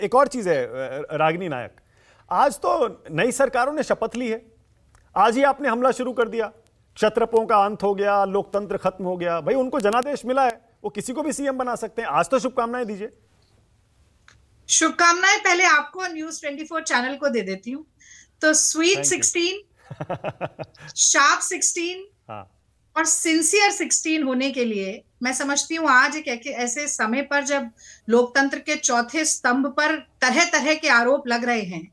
एक और चीज है रागिनी नायक, आज तो नई सरकारों ने शपथ ली है, आज ही आपने हमला शुरू कर दिया, क्षत्रपों का अंत हो गया, लोकतंत्र खत्म हो गया। भाई उनको जनादेश मिला है, वो किसी को भी सीएम बना सकते हैं। आज तो शुभकामनाएं दीजिए। शुभकामनाएं पहले आपको न्यूज 24 चैनल को दे देती हूँ। तो स्वीट 16, शार्प 16 हाँ। और सिंसियर 16 होने के लिए मैं समझती हूँ आज एक ऐसे समय पर जब लोकतंत्र के चौथे स्तंभ पर तरह तरह के आरोप लग रहे हैं,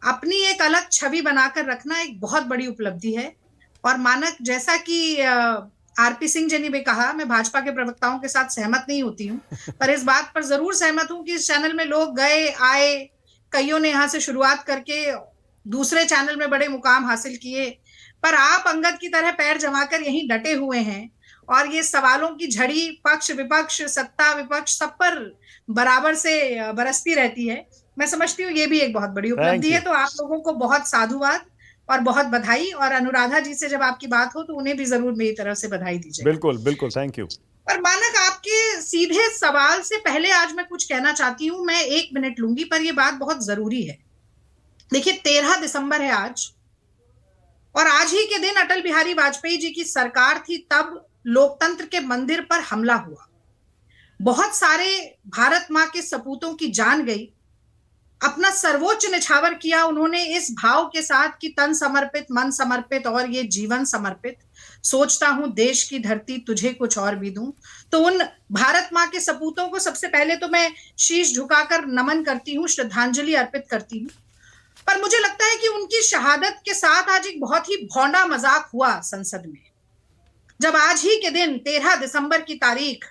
अपनी एक अलग छवि बनाकर रखना एक बहुत बड़ी उपलब्धि है। और मानक, जैसा कि आरपी सिंह जी ने भी कहा, मैं भाजपा के प्रवक्ताओं के साथ सहमत नहीं होती हूँ, पर इस बात पर जरूर सहमत हूँ कि इस चैनल में लोग गए आए, कईयों ने यहाँ से शुरुआत करके दूसरे चैनल में बड़े मुकाम हासिल किए, पर आप अंगद की तरह पैर जमाकर यहीं डटे हुए हैं और ये सवालों की झड़ी पक्ष विपक्ष सत्ता विपक्ष सब पर बराबर से बरसती रहती है। मैं समझती हूँ ये भी एक बहुत बड़ी उपलब्धि है। तो आप लोगों को बहुत साधुवाद और बहुत बधाई, और अनुराधा जी से जब आपकी बात हो तो उन्हें भी जरूर मेरी तरफ से बधाई दीजिए। बिल्कुल बिल्कुल, थैंक यू। पर मानक, आपके सीधे सवाल से पहले आज मैं कुछ कहना चाहती हूँ। मैं 1 मिनट लूंगी, पर यह बात बहुत जरूरी है। देखिए, 13 दिसंबर है आज, और आज ही के दिन अटल बिहारी वाजपेयी जी की सरकार थी, तब लोकतंत्र के मंदिर पर हमला हुआ, बहुत सारे भारत मां के सपूतों की जान गई, अपना सर्वोच्च निछावर किया उन्होंने इस भाव के साथ कि तन समर्पित मन समर्पित और ये जीवन समर्पित, सोचता हूं देश की धरती तुझे कुछ और भी दूं। तो उन भारत मां के सपूतों को सबसे पहले तो मैं शीश झुकाकर नमन करती हूँ, श्रद्धांजलि अर्पित करती हूँ। पर मुझे लगता है कि उनकी शहादत के साथ आज एक बहुत ही भौंडा मजाक हुआ संसद में, जब आज ही के दिन 13 दिसंबर की तारीख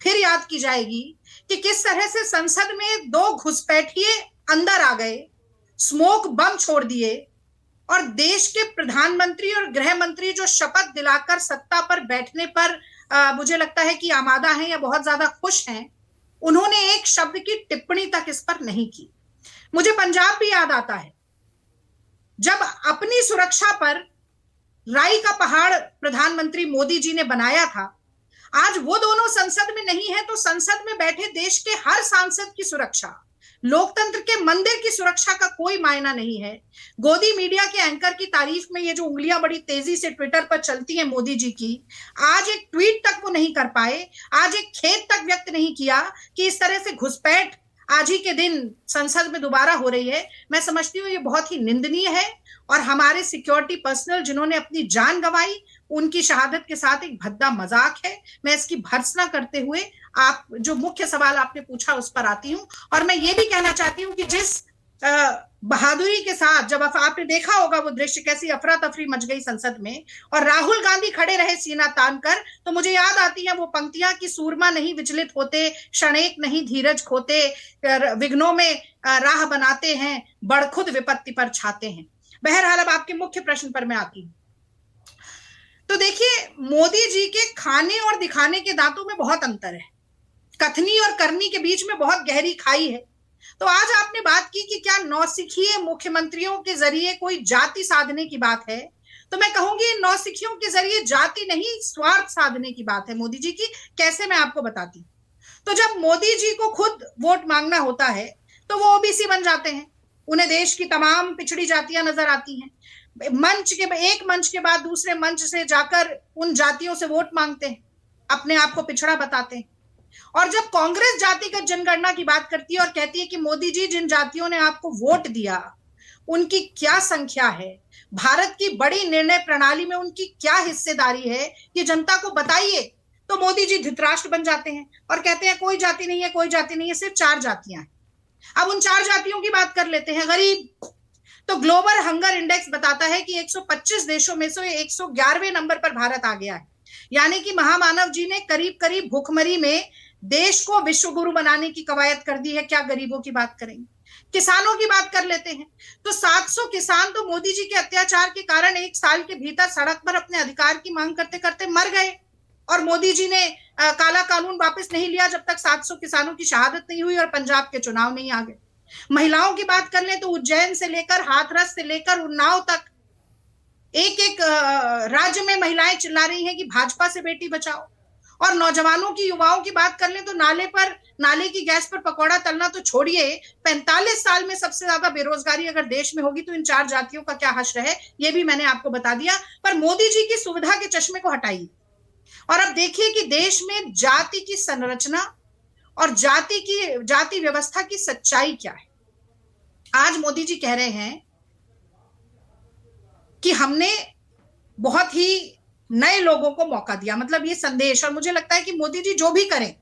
फिर याद की जाएगी कि किस तरह से संसद में 2 घुसपैठिए अंदर आ गए, स्मोक बम छोड़ दिए, और देश के प्रधानमंत्री और गृह मंत्री जो शपथ दिलाकर सत्ता पर बैठने पर मुझे लगता है कि आमादा हैं या बहुत ज्यादा खुश हैं, उन्होंने एक शब्द की टिप्पणी तक इस पर नहीं की। मुझे पंजाब भी याद आता है, जब अपनी सुरक्षा पर राई का पहाड़ प्रधानमंत्री मोदी जी ने बनाया था। आज वो दोनों संसद में नहीं है, तो संसद में बैठे देश के हर सांसद की सुरक्षा, लोकतंत्र के मंदिर की सुरक्षा का कोई मायना नहीं है। गोदी मीडिया के एंकर की तारीफ में ये जो उंगलियां बड़ी तेजी से ट्विटर पर चलती हैं मोदी जी की, आज एक ट्वीट तक वो नहीं कर पाए, आज एक खेद तक व्यक्त नहीं किया कि इस तरह से घुसपैठ आज ही के दिन संसद में दोबारा हो रही है। मैं समझती हूँ ये बहुत ही निंदनीय है, और हमारे सिक्योरिटी पर्सनल जिन्होंने अपनी जान गंवाई, उनकी शहादत के साथ एक भद्दा मजाक है। मैं इसकी भर्त्सना करते हुए आप जो मुख्य सवाल आपने पूछा उस पर आती हूँ, और मैं ये भी कहना चाहती हूँ कि जिस बहादुरी के साथ, जब आपने देखा होगा वो दृश्य, कैसी अफरा तफरी मच गई संसद में और राहुल गांधी खड़े रहे सीना तान कर, तो मुझे याद आती है वो पंक्तियां कि सूरमा नहीं विचलित होते, क्षणेक नहीं धीरज खोते, विघ्नों में राह बनाते हैं, बड़खुद विपत्ति पर छाते हैं। बहरहाल, अब आपके मुख्य प्रश्न पर मैं आती हूँ। तो देखिए, मोदी जी के खाने और दिखाने के दांतों में बहुत अंतर है, कथनी और करनी के बीच में बहुत गहरी खाई है। तो आज आपने बात की कि क्या नौसिखिए मुख्यमंत्रियों के जरिए कोई जाति साधने की बात है, तो मैं कहूंगी नौसिखियों के जरिए जाति नहीं, स्वार्थ साधने की बात है मोदी जी की। कैसे, मैं आपको बताती हूँ। तो जब मोदी जी को खुद वोट मांगना होता है तो वो ओबीसी बन जाते हैं, उन्हें देश की तमाम पिछड़ी जातियां नजर आती हैं, एक मंच के बाद दूसरे मंच से जाकर उन जातियों से वोट मांगते हैं, अपने आप को पिछड़ा बताते हैं। और जब कांग्रेस जातिगत जनगणना की बात करती है और कहती है कि मोदी जी, जिन जातियों ने आपको वोट दिया उनकी क्या संख्या है, भारत की बड़ी निर्णय प्रणाली में उनकी क्या हिस्सेदारी है, ये जनता को बताइए, तो मोदी जी धृतराष्ट्र बन जाते हैं और कहते हैं कोई जाति नहीं है, कोई जाति नहीं है, सिर्फ 4 जातियां हैं। अब उन 4 जातियों की बात कर लेते हैं। गरीब, तो ग्लोबल हंगर इंडेक्स बताता है कि 125 देशों में से 111वें नंबर पर भारत आ गया है। यानी कि महामानव जी ने करीब करीब भूखमरी में देश को विश्व गुरु बनाने की कवायद कर दी है। क्या गरीबों की बात करेंगे? किसानों की बात कर लेते हैं, तो 700 किसान तो मोदी जी के अत्याचार के कारण 1 साल के भीतर सड़क पर अपने अधिकार की मांग करते करते मर गए, और मोदी जी ने काला कानून वापस नहीं लिया जब तक 700 किसानों की शहादत नहीं हुई और पंजाब के चुनाव नहीं आ गए। महिलाओं की बात कर ले तो उज्जैन से लेकर हाथरस से लेकर उन्नाव तक एक एक राज्य में महिलाएं चिल्ला रही हैं कि भाजपा से बेटी बचाओ। और नौजवानों की, युवाओं की बात कर ले तो नाले पर नाले की गैस पर पकौड़ा तलना तो छोड़िए, 45 साल में सबसे ज्यादा बेरोजगारी अगर देश में होगी तो इन 4 जातियों का क्या हश्र है, ये भी मैंने आपको बता दिया। पर मोदी जी की सुविधा के चश्मे को हटाइए और अब देखिए कि देश में जाति की संरचना और जाति व्यवस्था की सच्चाई क्या है। आज मोदी जी कह रहे हैं कि हमने बहुत ही नए लोगों को मौका दिया, मतलब ये संदेश। और मुझे लगता है कि मोदी जी जो भी करें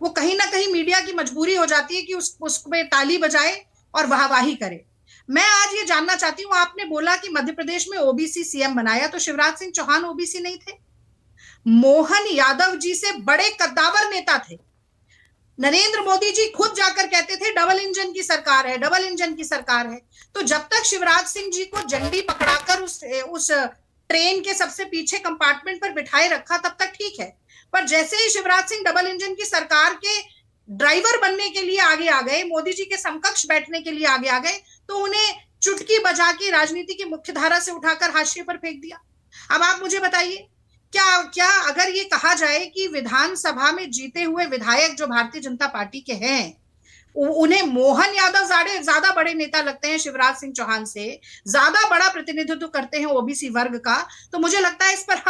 वो कहीं ना कहीं मीडिया की मजबूरी हो जाती है कि उसमें ताली बजाए और वाहवाही करे। मैं आज ये जानना चाहती हूं, आपने बोला कि मध्य प्रदेश में ओबीसी सीएम बनाया, तो शिवराज सिंह चौहान ओबीसी नहीं थे? मोहन यादव जी से बड़े कद्दावर नेता थे। नरेंद्र मोदी जी खुद जाकर कहते थे डबल इंजन की सरकार है, डबल इंजन की सरकार है। तो जब तक शिवराज सिंह जी को झंडी पकड़ाकर उस ट्रेन के सबसे पीछे कंपार्टमेंट पर बिठाए रखा तब तक ठीक है, पर जैसे ही शिवराज सिंह डबल इंजन की सरकार के ड्राइवर बनने के लिए आगे आ गए, मोदी जी के समकक्ष बैठने के लिए आगे आ गए, तो उन्हें चुटकी बजा के राजनीति की मुख्य धारा से उठाकर हाशिए पर फेंक दिया। अब आप मुझे बताइए, क्या अगर ये कहा जाए कि विधानसभा में जीते हुए विधायक जो भारतीय जनता पार्टी के हैं, उन्हें मोहन यादव ज्यादा बड़े नेता लगते हैं शिवराज सिंह चौहान से, ज्यादा बड़ा प्रतिनिधित्व करते हैं ओबीसी वर्ग का, तो मुझे लगता है इस पर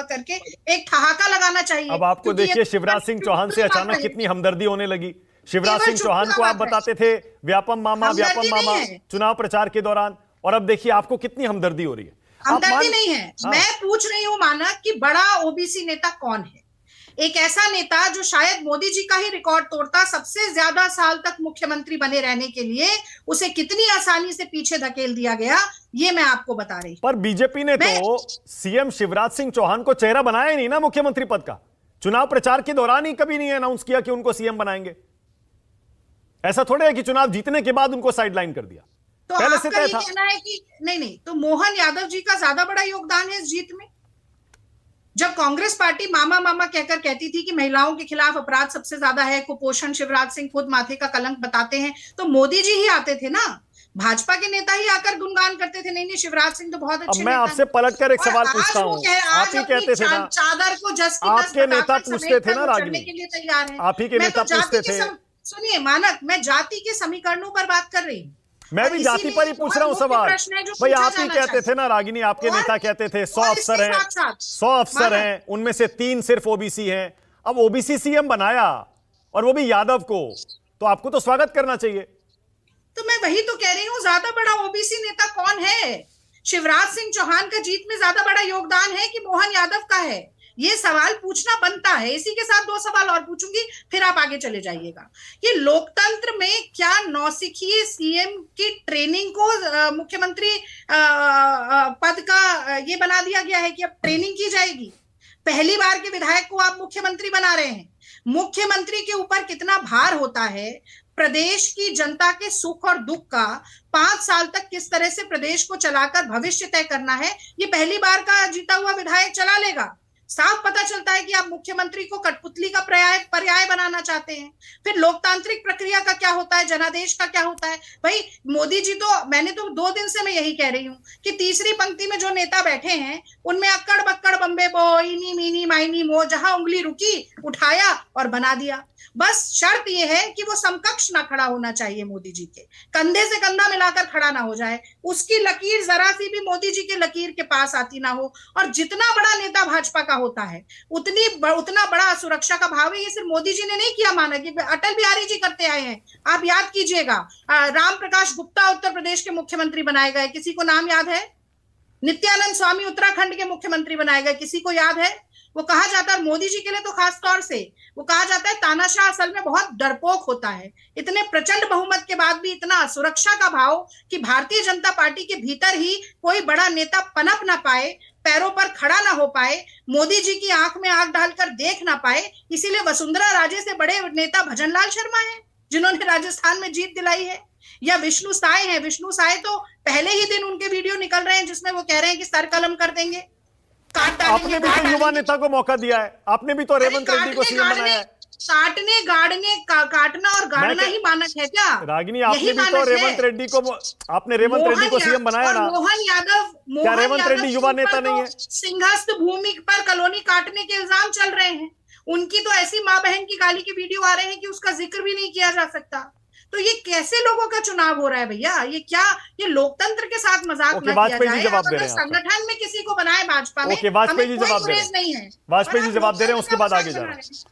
करके एक ठहाका लगाना चाहिए। अब आपको देखिए शिवराज सिंह चौहान से अचानक कितनी हमदर्दी होने लगी। शिवराज सिंह चौहान को आप बताते थे व्यापम मामा चुनाव प्रचार के दौरान, और अब देखिए आपको कितनी हमदर्दी हो रही है। हमदर्दी नहीं है। हाँ। मैं पूछ रही हूं मानक कि बड़ा ओबीसी नेता कौन है? एक ऐसा नेता जो शायद मोदी जी का ही रिकॉर्ड तोड़ता, सबसे ज्यादा साल तक मुख्यमंत्री बने रहने के लिए उसे कितनी आसानी से पीछे धकेल दिया गया, ये मैं आपको बता रही हूं। पर बीजेपी ने तो सीएम शिवराज सिंह चौहान को चेहरा बनाया ही नहीं ना मुख्यमंत्री पद का। चुनाव प्रचार के दौरान ही कभी नहीं अनाउंस किया कि उनको सीएम बनाएंगे। ऐसा थोड़े है कि चुनाव जीतने के बाद उनको साइडलाइन कर दिया। तो पहले से तय था। कहना है कि नहीं, तो मोहन यादव जी का ज्यादा बड़ा योगदान है इस जीत में। जब कांग्रेस पार्टी मामा कहकर कहती थी कि महिलाओं के खिलाफ अपराध सबसे ज्यादा है, कुपोषण शिवराज सिंह खुद माथे का कलंक बताते हैं, तो मोदी जी ही आते थे ना, भाजपा के नेता ही आकर गुणगान करते थे, नहीं शिवराज सिंह तो बहुत अच्छे। अब मैं आपसे पलटकर एक सवाल पूछता हूँ, आप ही कहते थे ना, चादर को जस की आपके नेता पूछते थे ना रागिनी के लिए तैयार है, आप ही के नेता पूछते थे। सुनिए मानक, मैं जाति के समीकरणों पर बात कर रही हूँ, मैं भी जाति पर ही पूछ रहा हूं सवाल। भाई आप ही कहते थे ना रागिनी, आपके नेता कहते थे 100 अफसर हैं, 100 अफसर हैं, उनमें से 3 सिर्फ ओबीसी हैं। अब ओबीसी सीएम बनाया और वो भी यादव को, तो आपको तो स्वागत करना चाहिए। तो मैं वही तो कह रही हूँ, ज्यादा बड़ा ओबीसी नेता कौन है? शिवराज सिंह चौहान का जीत में ज्यादा बड़ा योगदान है कि मोहन यादव का है? ये सवाल पूछना बनता है। इसी के साथ 2 सवाल और पूछूंगी, फिर आप आगे चले जाइएगा। ये लोकतंत्र में क्या नौसिखिए सीएम की ट्रेनिंग को मुख्यमंत्री पद का ये बना दिया गया है कि अब ट्रेनिंग की जाएगी? पहली बार के विधायक को आप मुख्यमंत्री बना रहे हैं। मुख्यमंत्री के ऊपर कितना भार होता है, प्रदेश की जनता के सुख और दुख का 5 साल तक किस तरह से प्रदेश को चलाकर भविष्य तय करना है, ये पहली बार का जीता हुआ विधायक चला लेगा। साफ पता चलता है कि आप मुख्यमंत्री को कठपुतली का पर्याय बनाना चाहते हैं। फिर लोकतांत्रिक प्रक्रिया का क्या होता है, जनादेश का क्या होता है? भाई मोदी जी तो, मैंने तो 2 दिन से मैं यही कह रही हूं कि तीसरी पंक्ति में जो नेता बैठे हैं उनमें अक्कड़ बक्कड़ बम्बे बो, इनी मीनी माइनी मो, जहां उंगली रुकी उठाया और बना दिया। बस शर्त यह है कि वो समकक्ष ना खड़ा होना चाहिए, मोदी जी के कंधे से कंधा मिलाकर खड़ा ना हो जाए, उसकी लकीर जरा सी भी मोदी जी के लकीर के पास आती ना हो। और जितना बड़ा नेता भाजपा का होता है उतना बड़ा सुरक्षा का भाव है। ये सिर्फ मोदी जी ने नहीं किया, माना कि अटल बिहारी जी करते आए हैं। आप याद कीजिएगा, राम प्रकाश गुप्ता उत्तर प्रदेश के मुख्यमंत्री बनाए गए, किसी को नाम याद है? नित्यानंद स्वामी उत्तराखंड के मुख्यमंत्री बनाए गए, किसी को याद है? वो कहा जाता है, मोदी जी के लिए तो खास तौर से वो कहा जाता है तानाशाह असल में बहुत डरपोक होता है। इतने प्रचंड बहुमत के बाद भी इतना सुरक्षा का भाव कि भारतीय जनता पार्टी के भीतर ही कोई बड़ा नेता पनप ना पाए, पैरों पर खड़ा ना हो पाए, मोदी जी की आंख में आंख डालकर देख ना पाए। इसीलिए वसुंधरा राजे से बड़े नेता भजनलाल शर्मा हैं, जिन्होंने राजस्थान में जीत दिलाई है। या विष्णु साय है, विष्णु साय तो पहले ही दिन उनके वीडियो निकल रहे हैं जिसमें वो कह रहे हैं कि सर कलम कर देंगे। आपने भी तो युवा नेता को मौका दिया है, आपने भी तो रेवंत रेड्डी को सीएम बनाया है। काटने गाड़ने काटना और गाड़ना ही मानक है क्या रागिनी? आपने भी तो रेवंत रेड्डी को, आपने रेवंत रेड्डी को सीएम बनाया ना। मोहन यादव, क्या रेवंत रेड्डी युवा नेता नहीं है? सिंहस्थ भूमि पर कॉलोनी काटने के इल्जाम चल रहे हैं उनकी तो ऐसी माँ बहन की गाली की वीडियो आ रहे हैं कि उसका जिक्र भी नहीं किया जा सकता। तो ये कैसे लोगों का चुनाव हो रहा है भैया? ये क्या, ये लोकतंत्र के साथ मजाक ओके, ना किया वाजपेयी जी जाए। जवाब अब दे अगर रहे हैं आपका। संगठन में किसी को बनाए भाजपा में, ओके, वाजपेयी हमें जी कोई जवाब दे रहे गुरेज हैं। नहीं है। वाजपेयी और जी आप जवाब दे रहे हैं, लोकतंत्र उसके का बाद मजाक आगे जा बना रहे रहे हैं। हैं।